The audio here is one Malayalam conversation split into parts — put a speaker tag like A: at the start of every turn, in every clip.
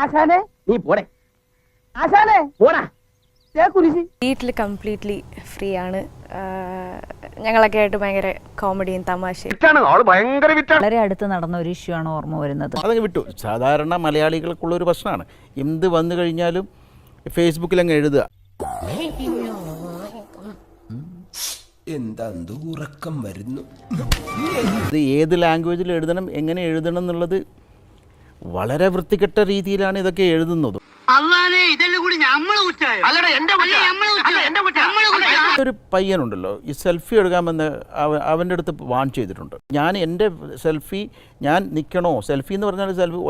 A: ആശാനെ
B: നീ പോടെ
A: ആശാനെ
B: പോടാ.
A: കുരിശി
C: വീട്ടിൽ കംപ്ലീറ്റ്ലി ഫ്രീ ആണ്. ഞങ്ങളൊക്കെ ആയിട്ട് ഭയങ്കര കോമഡിയും തമാശയും.
D: വളരെ അടുത്ത് നടന്ന ഒരു ഇഷ്യൂ ആണ് ഓർമ്മ വരുന്നത്.
E: അതങ്ങ് വിട്ടു. സാധാരണ മലയാളികൾക്കുള്ളൊരു പ്രശ്നമാണ്. എന്ത് വന്നു കഴിഞ്ഞാലും ഫേസ്ബുക്കിൽ അങ്ങ് എഴുതുക.
F: എന്താ ഉറക്കം വരുന്നു.
E: ഇത് ഏത് ലാംഗ്വേജിൽ എഴുതണം, എങ്ങനെ എഴുതണം എന്നുള്ളത് വളരെ വൃത്തികെട്ട രീതിയിലാണ് ഇതൊക്കെ എഴുതുന്നത്. ഒരു പയ്യനുണ്ടല്ലോ, ഈ സെൽഫി എടുക്കാമെന്ന് അവൻ്റെ അടുത്ത് വാൺ ചെയ്തിട്ടുണ്ട്. ഞാൻ എൻ്റെ സെൽഫി ഞാൻ നിൽക്കണോ? സെൽഫി എന്ന് പറഞ്ഞാൽ സെൽഫി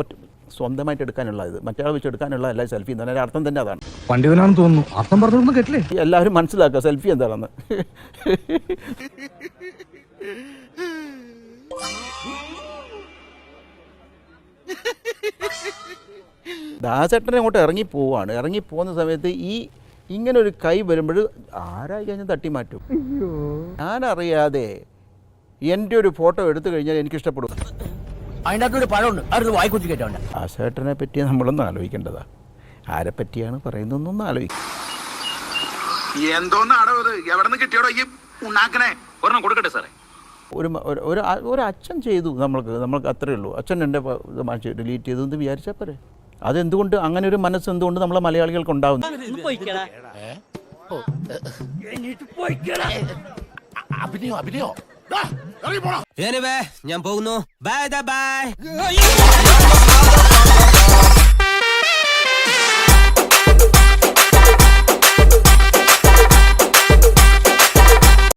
E: സ്വന്തമായിട്ട് എടുക്കാനുള്ള, ഇത് മറ്റേ വെച്ച് എടുക്കാനുള്ള അല്ല സെൽഫി എന്ന് പറഞ്ഞാൽ അർത്ഥം തന്നെ അതാണ്.
G: പണ്ഡിതനാണെന്ന് തോന്നുന്നു. അർത്ഥം പറഞ്ഞൊന്നും കേട്ടില്ലേ?
E: എല്ലാവരും മനസ്സിലാക്കുക സെൽഫി എന്താണെന്ന്. ദാസേട്ടനെ അങ്ങോട്ട് ഇറങ്ങിപ്പോവാണ്. ഇറങ്ങിപ്പോകുന്ന സമയത്ത് ഇങ്ങനെ ഒരു കൈ വരുമ്പോൾ ആരായി കഴിഞ്ഞാൽ തട്ടി മാറ്റും. ഞാനറിയാതെ എൻ്റെ ഒരു ഫോട്ടോ എടുത്തു കഴിഞ്ഞാൽ എനിക്കിഷ്ടപ്പെടും.
B: അതിനകത്തൊരു പഴമുണ്ട്, അതൊരു വായിക്കുത്തി കേട്ടോണ്ട്.
E: ദാസേട്ടനെ പറ്റി നമ്മളൊന്ന് ആലോചിക്കേണ്ടതാ. ആരെ പറ്റിയാണ് പറയുന്നതെന്നൊന്ന് ആലോചിക്കും. ഒരു അച്ഛൻ ചെയ്തു, നമ്മൾക്ക് അത്രയേ ഉള്ളൂ. അച്ഛൻ എൻ്റെ ഡിലീറ്റ് ചെയ്തു എന്ന് വിചാരിച്ചാൽ പോരെ. അതെന്തുകൊണ്ട് അങ്ങനെ ഒരു മനസ്സ് എന്തുകൊണ്ട് നമ്മളെ മലയാളികൾക്ക് ഉണ്ടാവുന്നു?
F: ഞാൻ പോകുന്നു. Bye bye.